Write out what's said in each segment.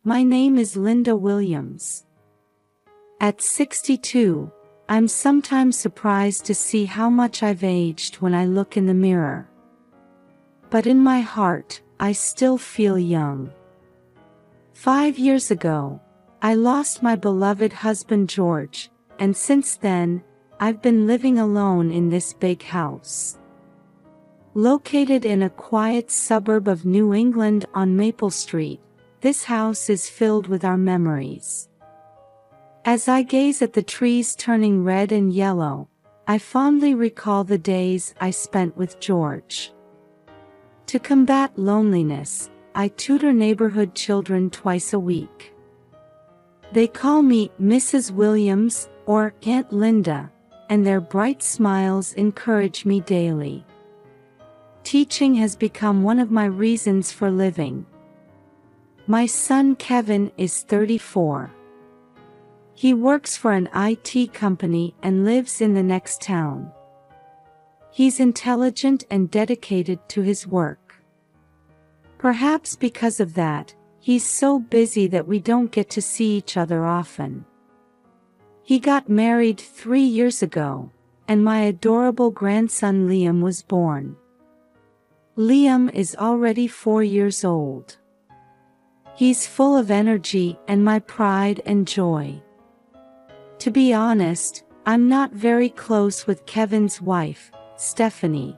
My name is Linda Williams. At 62, I'm sometimes surprised to see how much I've aged when I look in the mirror. But in my heart, I still feel young. 5 years ago, I lost my beloved husband George, and since then, I've been living alone in this big house. Located in a quiet suburb of New England on Maple Street, this house is filled with our memories. As I gaze at the trees turning red and yellow, I fondly recall the days I spent with George. To combat loneliness, I tutor neighborhood children twice a week. They call me Mrs. Williams or Aunt Linda, and their bright smiles encourage me daily. Teaching has become one of my reasons for living. My son Kevin is 34. He works for an IT company and lives in the next town. He's intelligent and dedicated to his work. Perhaps because of that, he's so busy that we don't get to see each other often. He got married 3 years ago, and my adorable grandson Liam was born. Liam is already 4 years old. He's full of energy and my pride and joy. To be honest, I'm not very close with Kevin's wife, Stephanie.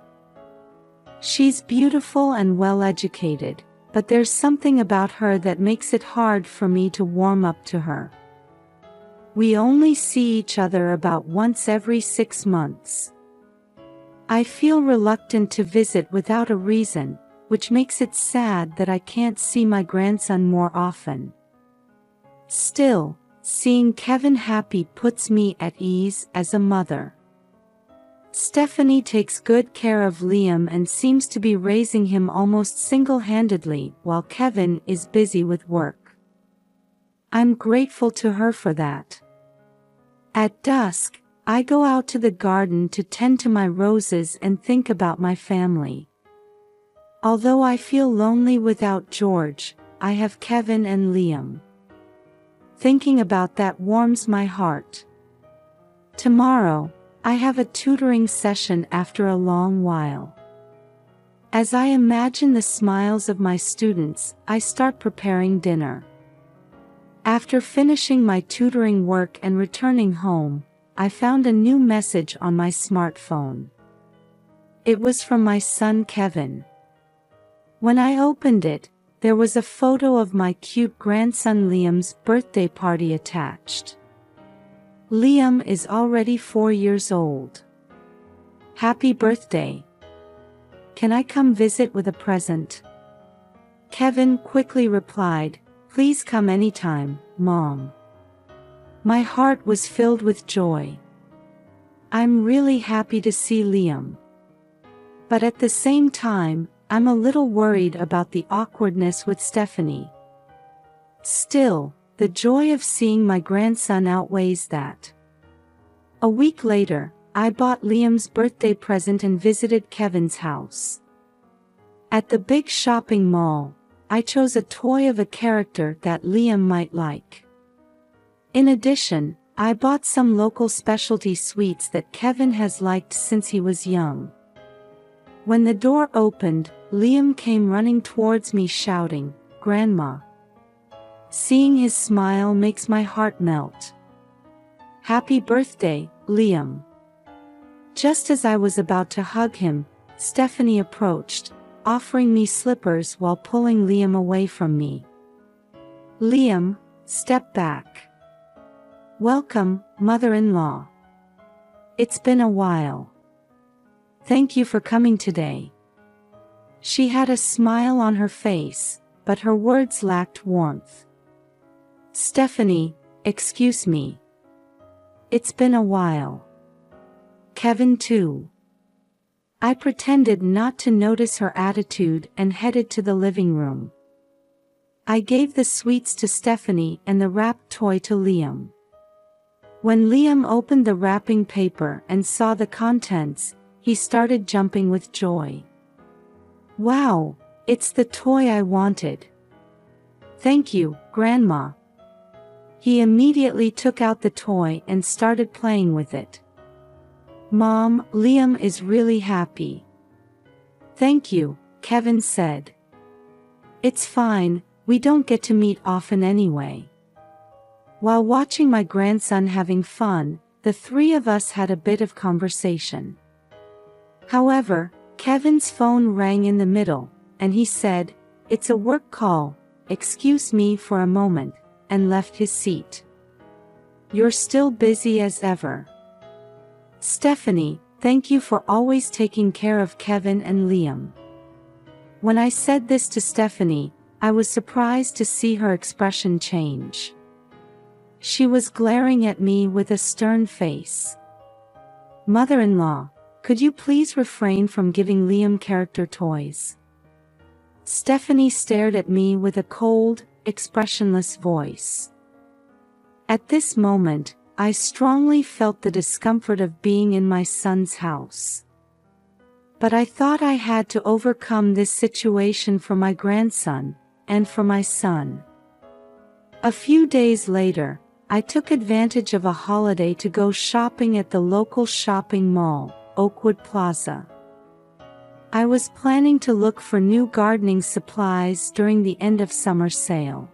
She's beautiful and well-educated, but there's something about her that makes it hard for me to warm up to her. We only see each other about once every 6 months. I feel reluctant to visit without a reason, which makes it sad that I can't see my grandson more often. Still, seeing Kevin happy puts me at ease as a mother. Stephanie takes good care of Liam and seems to be raising him almost single-handedly while Kevin is busy with work. I'm grateful to her for that. At dusk, I go out to the garden to tend to my roses and think about my family. Although I feel lonely without George, I have Kevin and Liam. Thinking about that warms my heart. Tomorrow, I have a tutoring session after a long while. As I imagine the smiles of my students, I start preparing dinner. After finishing my tutoring work and returning home, I found a new message on my smartphone. It was from my son Kevin. When I opened it, there was a photo of my cute grandson Liam's birthday party attached. Liam is already 4 years old. Happy birthday! Can I come visit with a present? Kevin quickly replied, "Please come anytime, Mom." My heart was filled with joy. I'm really happy to see Liam. But at the same time, I'm a little worried about the awkwardness with Stephanie. Still, the joy of seeing my grandson outweighs that. A week later, I bought Liam's birthday present and visited Kevin's house. At the big shopping mall, I chose a toy of a character that Liam might like. In addition, I bought some local specialty sweets that Kevin has liked since he was young. When the door opened, Liam came running towards me shouting, "Grandma." Seeing his smile makes my heart melt. Happy birthday, Liam. Just as I was about to hug him, Stephanie approached, offering me slippers while pulling Liam away from me. Liam, step back. Welcome, mother-in-law. It's been a while. Thank you for coming today. She had a smile on her face, but her words lacked warmth. Stephanie, excuse me. It's been a while. Kevin too. I pretended not to notice her attitude and headed to the living room. I gave the sweets to Stephanie and the wrapped toy to Liam. When Liam opened the wrapping paper and saw the contents, he started jumping with joy. Wow, it's the toy I wanted. Thank you, Grandma. He immediately took out the toy and started playing with it. Mom, Liam is really happy. Thank you, Kevin said. It's fine, we don't get to meet often anyway. While watching my grandson having fun, the three of us had a bit of conversation. However, Kevin's phone rang in the middle, and he said, "It's a work call, excuse me for a moment," and left his seat. You're still busy as ever. Stephanie, thank you for always taking care of Kevin and Liam. When I said this to Stephanie, I was surprised to see her expression change. She was glaring at me with a stern face. Mother-in-law, could you please refrain from giving Liam character toys? Stephanie stared at me with a cold, expressionless voice. At this moment, I strongly felt the discomfort of being in my son's house. But I thought I had to overcome this situation for my grandson, and for my son. A few days later, I took advantage of a holiday to go shopping at the local shopping mall, Oakwood Plaza. I was planning to look for new gardening supplies during the end of summer sale.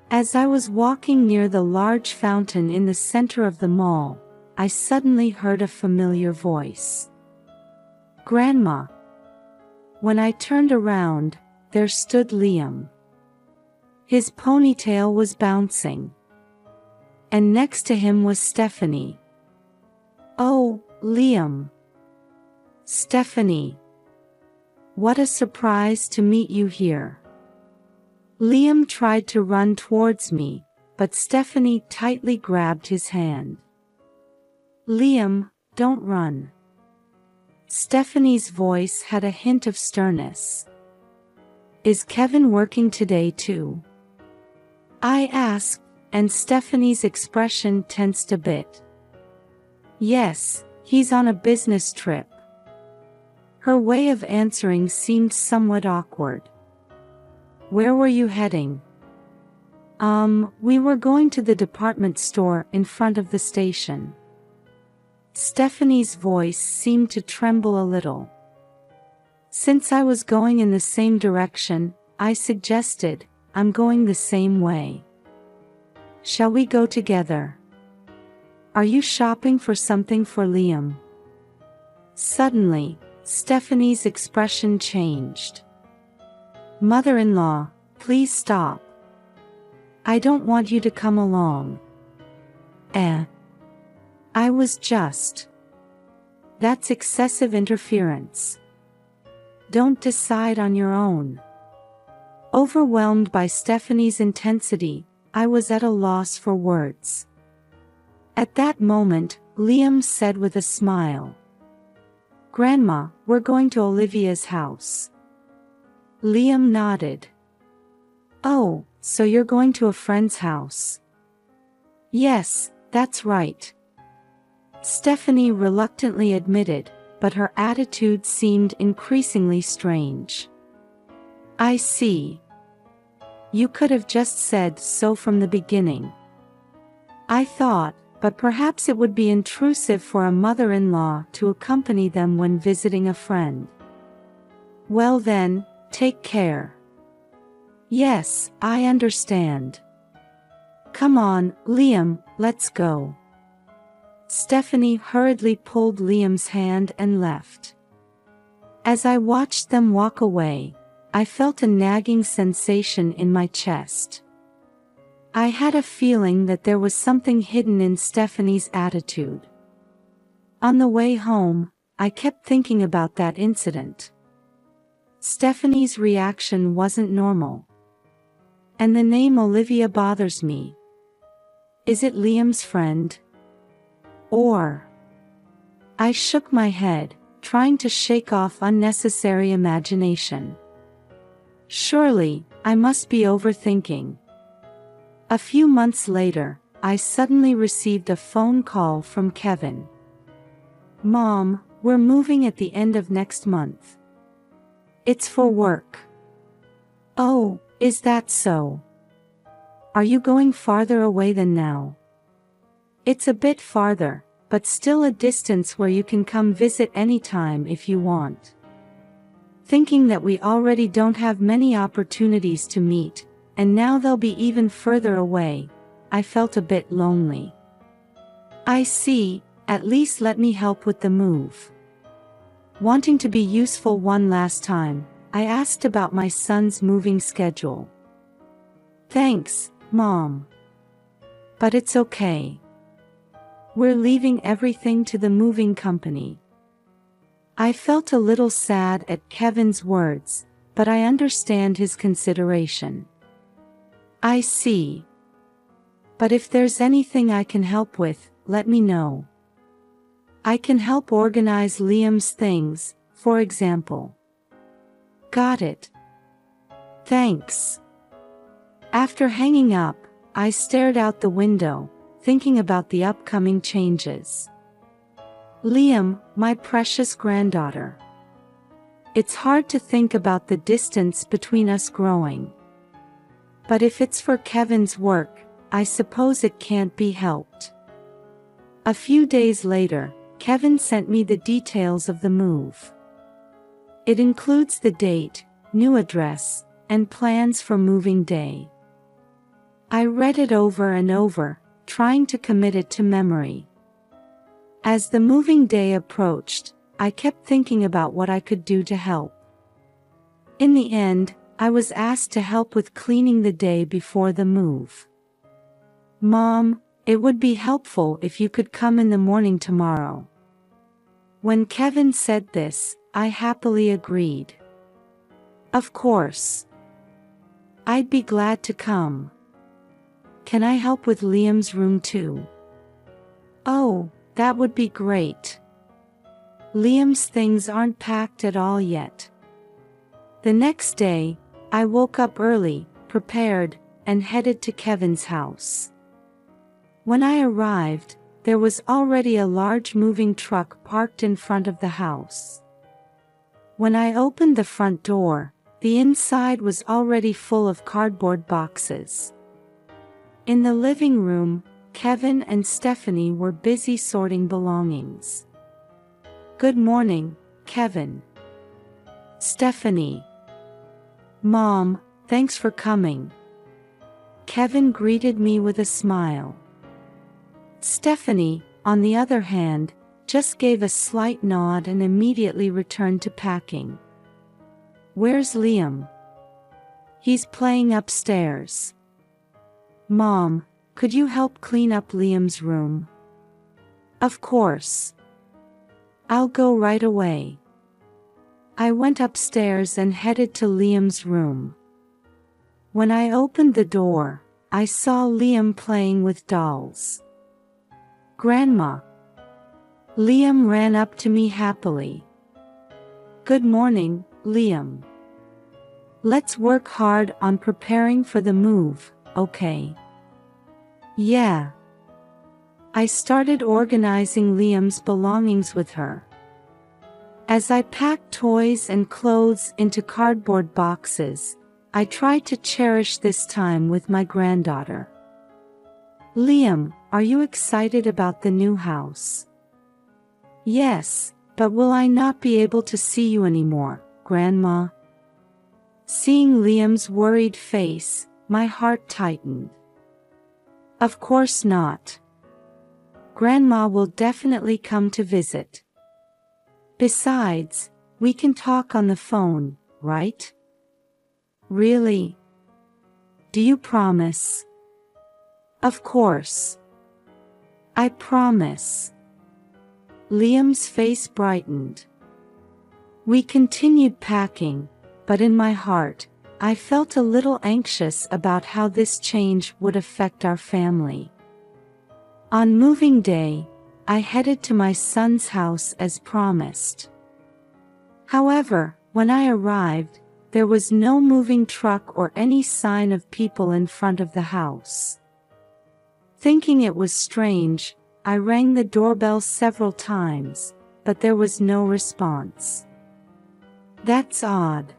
As I was walking near the large fountain in the center of the mall, I suddenly heard a familiar voice. Grandma. When I turned around, there stood Liam. His ponytail was bouncing. And next to him was Stephanie. Oh, Liam. Stephanie. What a surprise to meet you here. Liam tried to run towards me, but Stephanie tightly grabbed his hand. Liam, don't run. Stephanie's voice had a hint of sternness. Is Kevin working today too? I asked, and Stephanie's expression tensed a bit. Yes, he's on a business trip. Her way of answering seemed somewhat awkward. Where were you heading? We were going to the department store in front of the station. Stephanie's voice seemed to tremble a little. Since I was going in the same direction, I suggested, I'm going the same way. Shall we go together? Are you shopping for something for Liam? Suddenly, Stephanie's expression changed. Mother-in-law, please stop. I don't want you to come along. I was just. That's excessive interference. Don't decide on your own. Overwhelmed by Stephanie's intensity, I was at a loss for words. At that moment, Liam said with a smile. Grandma, we're going to Olivia's house. Liam nodded. Oh, so you're going to a friend's house? Yes, that's right. Stephanie reluctantly admitted, but her attitude seemed increasingly strange. I see. You could have just said so from the beginning. I thought, but perhaps it would be intrusive for a mother-in-law to accompany them when visiting a friend. Well then, take care. Yes, I understand. Come on, Liam, let's go. Stephanie hurriedly pulled Liam's hand and left. As I watched them walk away, I felt a nagging sensation in my chest. I had a feeling that there was something hidden in Stephanie's attitude. On the way home, I kept thinking about that incident. Stephanie's reaction wasn't normal. And the name Olivia bothers me. Is it Liam's friend? Or? I shook my head, trying to shake off unnecessary imagination. Surely, I must be overthinking. A few months later, I suddenly received a phone call from Kevin. Mom, we're moving at the end of next month. It's for work. Oh, Is that so? Are you going farther away than now? It's a bit farther, but still a distance where you can come visit anytime if you want. Thinking that we already don't have many opportunities to meet, and now they'll be even further away, I felt a bit lonely. I see, at least let me help with the move. Wanting to be useful one last time, I asked about my son's moving schedule. Thanks, Mom. But it's okay. We're leaving everything to the moving company. I felt a little sad at Kevin's words, but I understand his consideration. I see. But if there's anything I can help with, let me know. I can help organize Liam's things, for example. Got it. Thanks. After hanging up, I stared out the window, thinking about the upcoming changes. Liam, my precious granddaughter. It's hard to think about the distance between us growing. But if it's for Kevin's work, I suppose it can't be helped. A few days later, Kevin sent me the details of the move. It includes the date, new address, and plans for moving day. I read it over and over, trying to commit it to memory. As the moving day approached, I kept thinking about what I could do to help. In the end, I was asked to help with cleaning the day before the move. Mom, it would be helpful if you could come in the morning tomorrow. When Kevin said this, I happily agreed. Of course. I'd be glad to come. Can I help with Liam's room too? Oh, that would be great. Liam's things aren't packed at all yet. The next day, I woke up early, prepared, and headed to Kevin's house. When I arrived, there was already a large moving truck parked in front of the house. When I opened the front door, the inside was already full of cardboard boxes. In the living room, Kevin and Stephanie were busy sorting belongings. Good morning, Kevin. Stephanie. Mom, thanks for coming. Kevin greeted me with a smile. Stephanie, on the other hand, just gave a slight nod and immediately returned to packing. Where's Liam? He's playing upstairs. Mom, could you help clean up Liam's room? Of course. I'll go right away. I went upstairs and headed to Liam's room. When I opened the door, I saw Liam playing with dolls. Grandma. Liam ran up to me happily. Good morning, Liam. Let's work hard on preparing for the move, okay? Yeah. I started organizing Liam's belongings with her. As I packed toys and clothes into cardboard boxes, I tried to cherish this time with my granddaughter. Liam, are you excited about the new house? Yes, but will I not be able to see you anymore, Grandma? Seeing Liam's worried face, my heart tightened. Of course not. Grandma will definitely come to visit. Besides, we can talk on the phone, right? Really? Do you promise? Of course. I promise. Liam's face brightened. We continued packing, but in my heart, I felt a little anxious about how this change would affect our family. On moving day, I headed to my son's house as promised. However, when I arrived, there was no moving truck or any sign of people in front of the house. Thinking it was strange, I rang the doorbell several times, but there was no response. That's odd.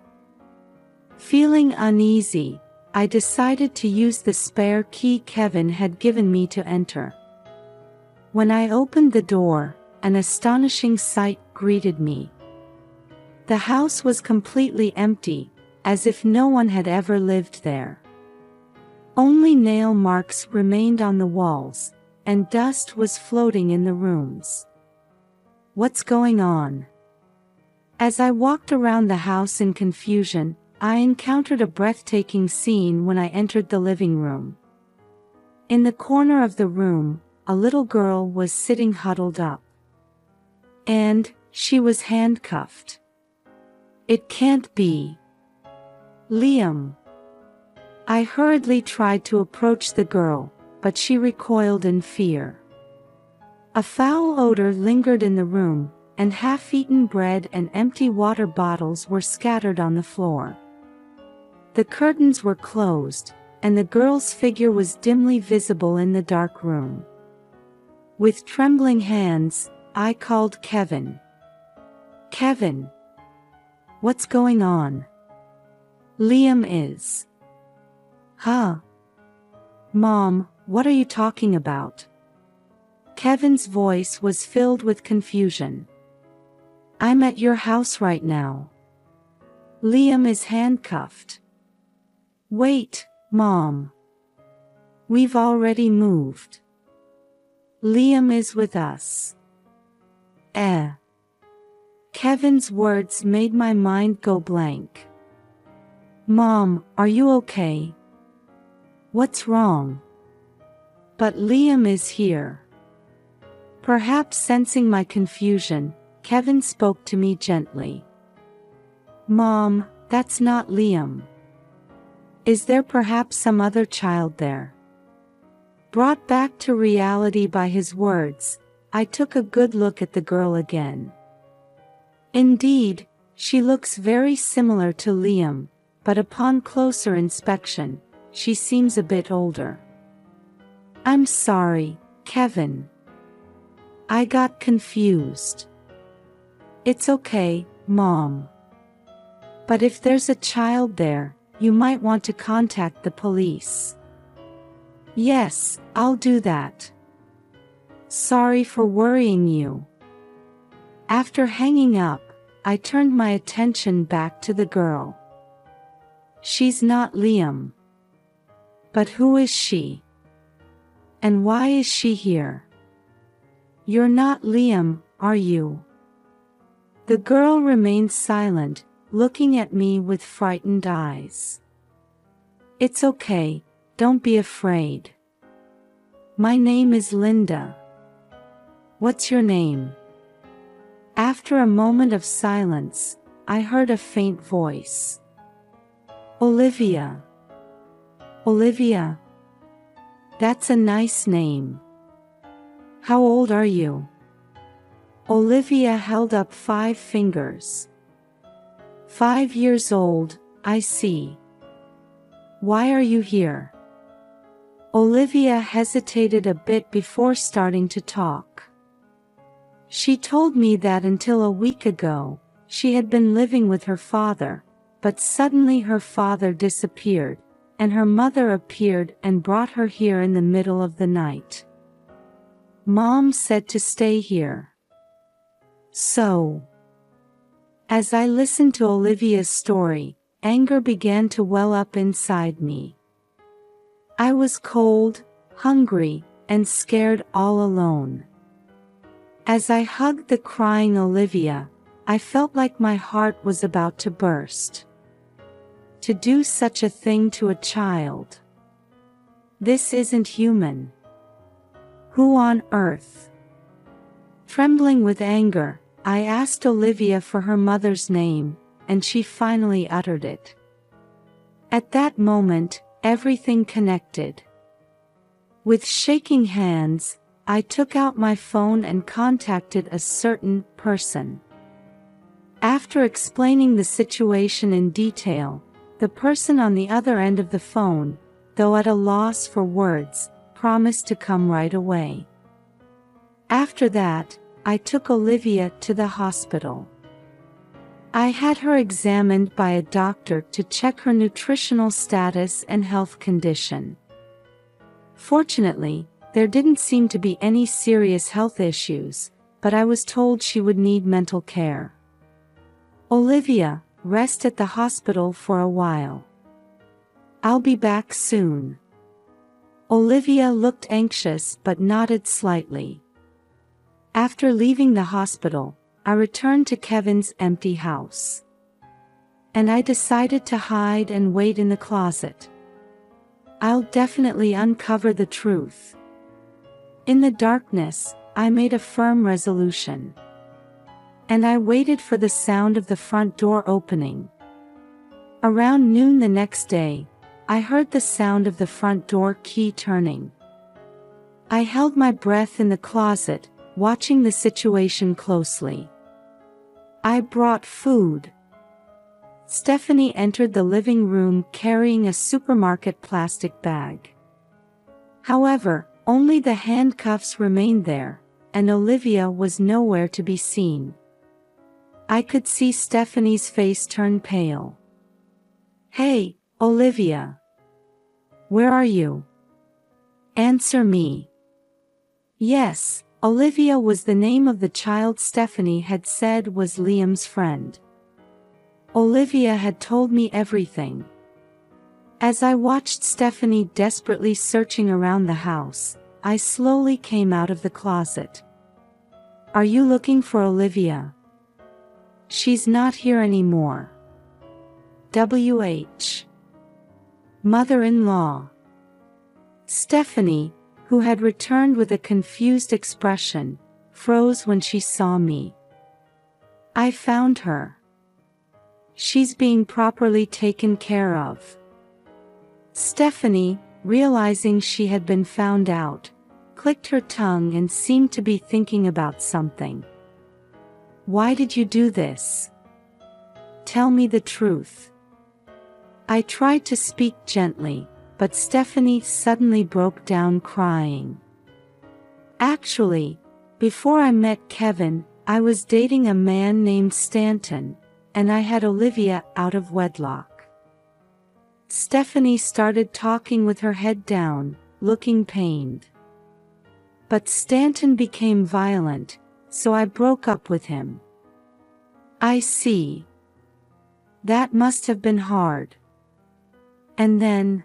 Feeling uneasy, I decided to use the spare key Kevin had given me to enter. When I opened the door, an astonishing sight greeted me. The house was completely empty, as if no one had ever lived there. Only nail marks remained on the walls, and dust was floating in the rooms. What's going on? As I walked around the house in confusion, I encountered a breathtaking scene when I entered the living room. In the corner of the room, a little girl was sitting huddled up. And she was handcuffed. It can't be. Liam. I hurriedly tried to approach the girl, but she recoiled in fear. A foul odor lingered in the room, and half-eaten bread and empty water bottles were scattered on the floor. The curtains were closed, and the girl's figure was dimly visible in the dark room. With trembling hands, I called Kevin. Kevin. What's going on? Liam is. Huh? Mom, what are you talking about? Kevin's voice was filled with confusion. I'm at your house right now. Liam is handcuffed. Wait, Mom. We've already moved. Liam is with us. Kevin's words made my mind go blank. Mom, are you okay? What's wrong? But Liam is here. Perhaps sensing my confusion, Kevin spoke to me gently. Mom, that's not Liam. Is there perhaps some other child there? Brought back to reality by his words, I took a good look at the girl again. Indeed, she looks very similar to Liam, but upon closer inspection, she seems a bit older. I'm sorry, Kevin. I got confused. It's okay, Mom. But if there's a child there, you might want to contact the police. Yes, I'll do that. Sorry for worrying you. After hanging up, I turned my attention back to the girl. She's not Liam. But who is she? And why is she here? You're not Liam, are you? The girl remained silent, looking at me with frightened eyes. It's okay, don't be afraid. My name is Linda. What's your name? After a moment of silence, I heard a faint voice. Olivia. Olivia. That's a nice name. How old are you? Olivia held up 5 fingers. 5 years old, I see. Why are you here? Olivia hesitated a bit before starting to talk. She told me that until a week ago, she had been living with her father, but suddenly her father disappeared, and her mother appeared and brought her here in the middle of the night. Mom said to stay here. So, as I listened to Olivia's story, anger began to well up inside me. I was cold, hungry, and scared all alone. As I hugged the crying Olivia, I felt like my heart was about to burst. To do such a thing to a child. This isn't human. Who on earth? Trembling with anger, I asked Olivia for her mother's name, and she finally uttered it. At that moment, everything connected. With shaking hands, I took out my phone and contacted a certain person. After explaining the situation in detail, the person on the other end of the phone, though at a loss for words, promised to come right away. After that, I took Olivia to the hospital. I had her examined by a doctor to check her nutritional status and health condition. Fortunately, there didn't seem to be any serious health issues, but I was told she would need mental care. Olivia, rest at the hospital for a while. I'll be back soon. Olivia looked anxious but nodded slightly. After leaving the hospital, I returned to Kevin's empty house. And I decided to hide and wait in the closet. I'll definitely uncover the truth. In the darkness, I made a firm resolution. And I waited for the sound of the front door opening. Around noon the next day, I heard the sound of the front door key turning. I held my breath in the closet, watching the situation closely. I brought food. Stephanie entered the living room carrying a supermarket plastic bag. However, only the handcuffs remained there, and Olivia was nowhere to be seen. I could see Stephanie's face turn pale. "Hey, Olivia. Where are you? Answer me." Yes, Olivia was the name of the child Stephanie had said was Liam's friend. Olivia had told me everything. As I watched Stephanie desperately searching around the house, I slowly came out of the closet. "Are you looking for Olivia? She's not here anymore. WH. Mother-in-law." Stephanie, who had returned with a confused expression, froze when she saw me. "I found her. She's being properly taken care of." Stephanie, realizing she had been found out, clicked her tongue and seemed to be thinking about something. "Why did you do this? Tell me the truth." I tried to speak gently, but Stephanie suddenly broke down crying. "Actually, before I met Kevin, I was dating a man named Stanton, and I had Olivia out of wedlock." Stephanie started talking with her head down, looking pained. "But Stanton became violent, so I broke up with him." "I see. That must have been hard. And then,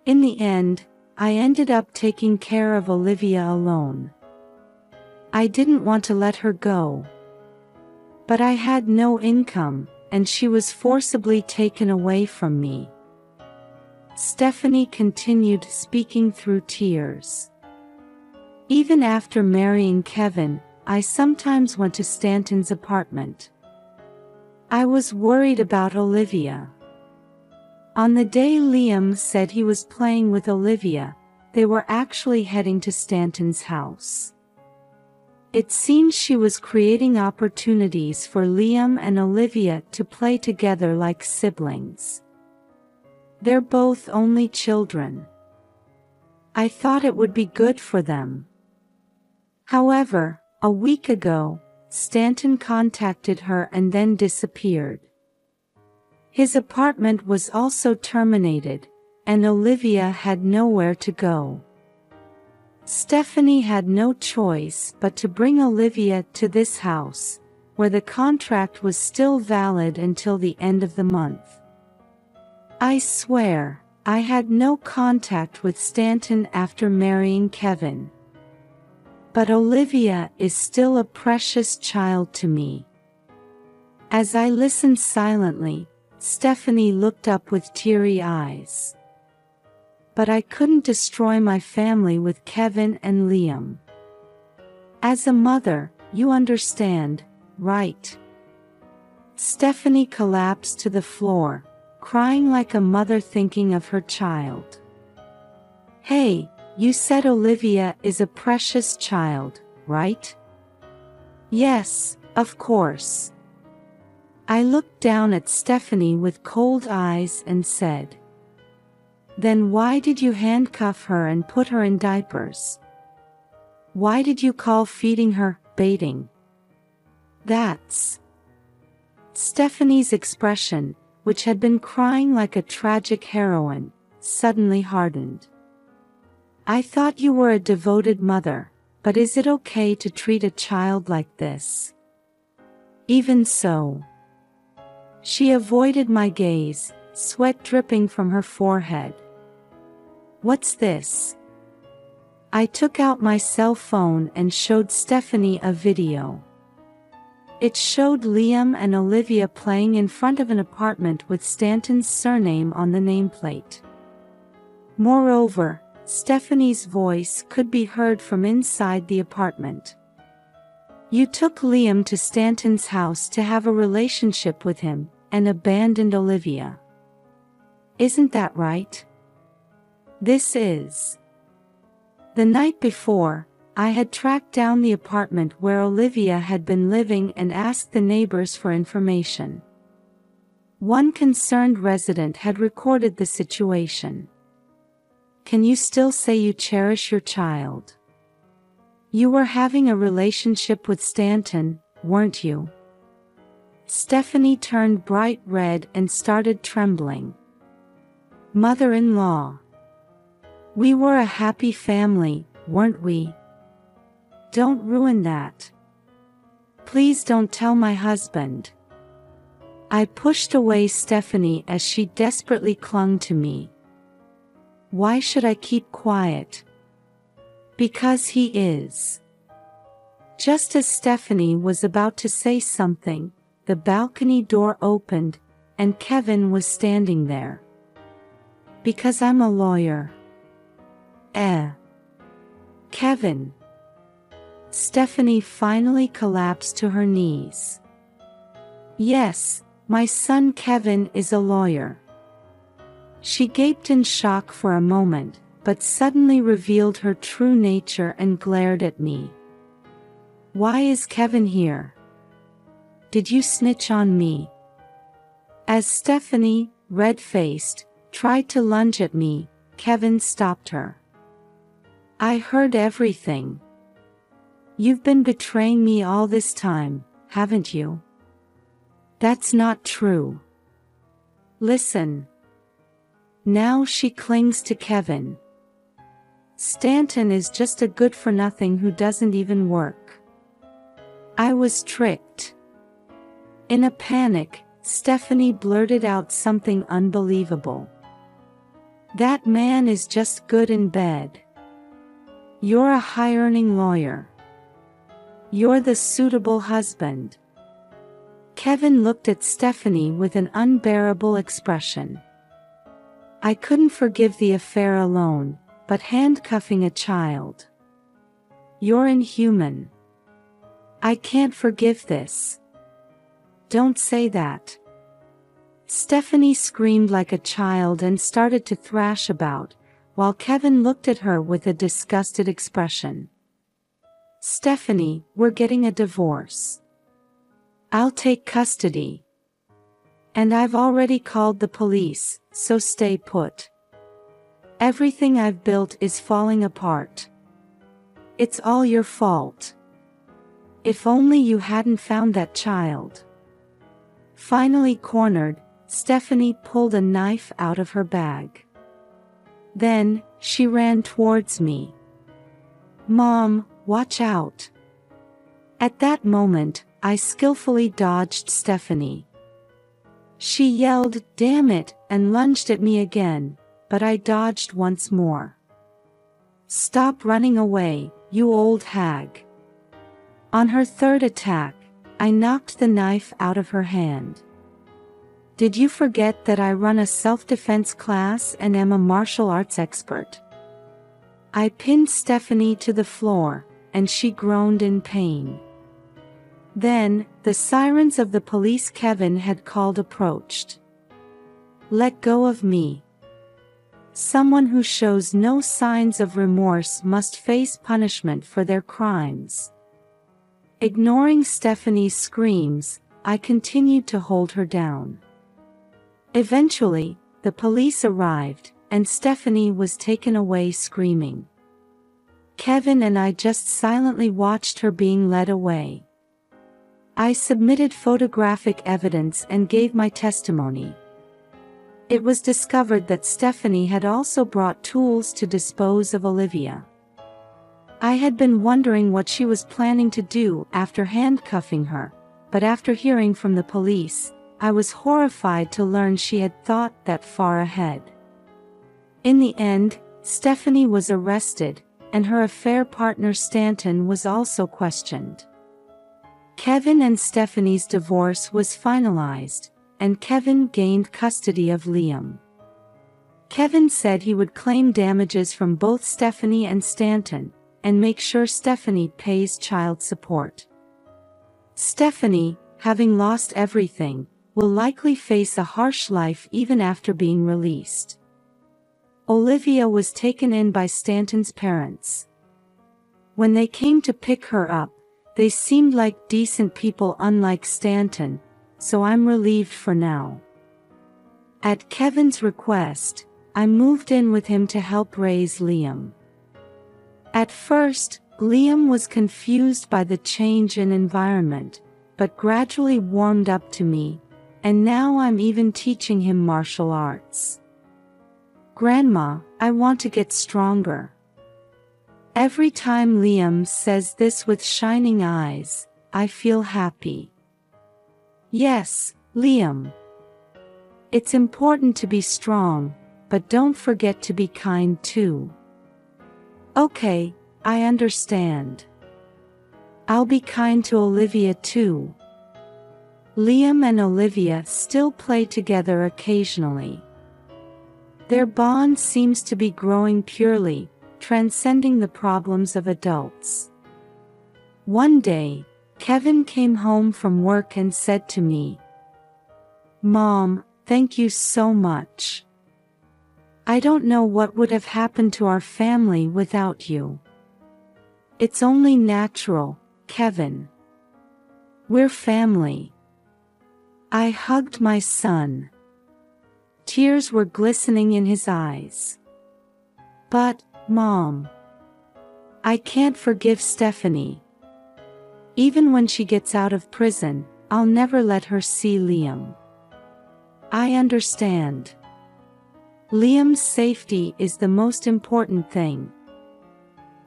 in the end, I ended up taking care of Olivia alone. I didn't want to let her go. But I had no income, and she was forcibly taken away from me." Stephanie continued speaking through tears. "Even after marrying Kevin, I sometimes went to Stanton's apartment. I was worried about Olivia. On the day Liam said he was playing with Olivia, they were actually heading to Stanton's house. It seemed she was creating opportunities for Liam and Olivia to play together like siblings. They're both only children. I thought it would be good for them. However, a week ago, Stanton contacted her and then disappeared. His apartment was also terminated, and Olivia had nowhere to go. Stephanie had no choice but to bring Olivia to this house, where the contract was still valid until the end of the month. I swear, I had no contact with Stanton after marrying Kevin. But Olivia is still a precious child to me." As I listened silently, Stephanie looked up with teary eyes. "But I couldn't destroy my family with Kevin and Liam. As a mother, you understand, right?" Stephanie collapsed to the floor, crying like a mother thinking of her child. "Hey, you said Olivia is a precious child, right?" "Yes, of course." I looked down at Stephanie with cold eyes and said, "Then why did you handcuff her and put her in diapers? Why did you call feeding her baiting?" Stephanie's expression, which had been crying like a tragic heroine, suddenly hardened. "I thought you were a devoted mother, but is it okay to treat a child like this?" "Even so." She avoided my gaze, sweat dripping from her forehead. "What's this?" I took out my cell phone and showed Stephanie a video. It showed Liam and Olivia playing in front of an apartment with Stanton's surname on the nameplate. Moreover, Stephanie's voice could be heard from inside the apartment. "You took Liam to Stanton's house to have a relationship with him, and abandoned Olivia. Isn't that right?" "This is." The night before, I had tracked down the apartment where Olivia had been living and asked the neighbors for information. One concerned resident had recorded the situation. "Can you still say you cherish your child? You were having a relationship with Stanton, weren't you?" Stephanie turned bright red and started trembling. "Mother-in-law. We were a happy family, weren't we? Don't ruin that. Please don't tell my husband." I pushed away Stephanie as she desperately clung to me. "Why should I keep quiet?" "Because he is." Just as Stephanie was about to say something, the balcony door opened, and Kevin was standing there. "Because I'm a lawyer." Kevin. Stephanie finally collapsed to her knees. "Yes, my son Kevin is a lawyer." She gaped in shock for a moment, but suddenly revealed her true nature and glared at me. "Why is Kevin here? Did you snitch on me?" As Stephanie, red-faced, tried to lunge at me, Kevin stopped her. "I heard everything. You've been betraying me all this time, haven't you?" "That's not true. Listen." Now she clings to Kevin. "Stanton is just a good-for-nothing who doesn't even work. I was tricked." In a panic, Stephanie blurted out something unbelievable. "That man is just good in bed. You're a high-earning lawyer. You're the suitable husband." Kevin looked at Stephanie with an unbearable expression. "I couldn't forgive the affair alone, but handcuffing a child. You're inhuman. I can't forgive this." "Don't say that." Stephanie screamed like a child and started to thrash about, while Kevin looked at her with a disgusted expression. "Stephanie, we're getting a divorce. I'll take custody. And I've already called the police, so stay put. Everything I've built is falling apart. It's all your fault. If only you hadn't found that child." Finally cornered, Stephanie pulled a knife out of her bag. Then, she ran towards me. "Mom, watch out." At that moment, I skillfully dodged Stephanie. She yelled, "Damn it," and lunged at me again, but I dodged once more. "Stop running away, you old hag." On her third attack, I knocked the knife out of her hand. "Did you forget that I run a self-defense class and am a martial arts expert?" I pinned Stephanie to the floor, and she groaned in pain. Then, the sirens of the police Kevin had called approached. "Let go of me. Someone who shows no signs of remorse must face punishment for their crimes." Ignoring Stephanie's screams, I continued to hold her down. Eventually, the police arrived, and Stephanie was taken away screaming. Kevin and I just silently watched her being led away. I submitted photographic evidence and gave my testimony. It was discovered that Stephanie had also brought tools to dispose of Olivia. I had been wondering what she was planning to do after handcuffing her, but after hearing from the police, I was horrified to learn she had thought that far ahead. In the end, Stephanie was arrested, and her affair partner Stanton was also questioned. Kevin and Stephanie's divorce was finalized, and Kevin gained custody of Liam. Kevin said he would claim damages from both Stephanie and Stanton, and make sure Stephanie pays child support. Stephanie, having lost everything, will likely face a harsh life even after being released. Olivia was taken in by Stanton's parents. When they came to pick her up, they seemed like decent people unlike Stanton, so I'm relieved for now. At Kevin's request, I moved in with him to help raise Liam. At first, Liam was confused by the change in environment, but gradually warmed up to me, and now I'm even teaching him martial arts. Grandma, I want to get stronger. Every time Liam says this with shining eyes, I feel happy. Yes, Liam. It's important to be strong, but don't forget to be kind too. Okay, I understand. I'll be kind to Olivia too. Liam and Olivia still play together occasionally. Their bond seems to be growing purely, transcending the problems of adults. One day, Kevin came home from work and said to me, "Mom, thank you so much. I don't know what would have happened to our family without you." It's only natural, Kevin. We're family. I hugged my son. Tears were glistening in his eyes. But, Mom, I can't forgive Stephanie. Even when she gets out of prison, I'll never let her see Liam. I understand. Liam's safety is the most important thing.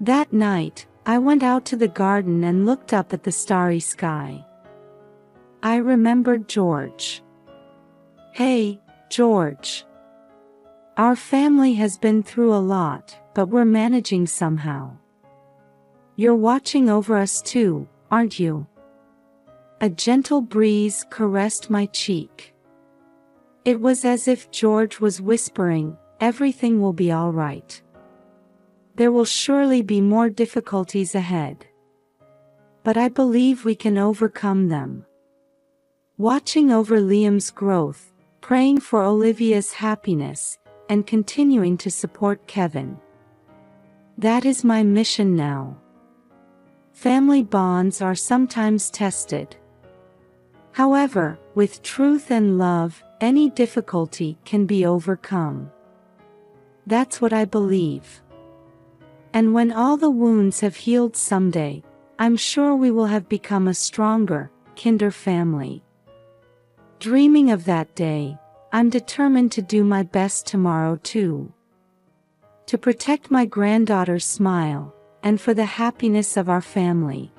That night, I went out to the garden and looked up at the starry sky. I remembered George. Hey, George. Our family has been through a lot, but we're managing somehow. You're watching over us too, aren't you? A gentle breeze caressed my cheek. It was as if George was whispering, "Everything will be all right. There will surely be more difficulties ahead. But I believe we can overcome them." Watching over Liam's growth, praying for Olivia's happiness, and continuing to support Kevin. That is my mission now. Family bonds are sometimes tested. However, with truth and love, any difficulty can be overcome. That's what I believe. And when all the wounds have healed someday, I'm sure we will have become a stronger, kinder family. Dreaming of that day, I'm determined to do my best tomorrow too. To protect my granddaughter's smile, and for the happiness of our family.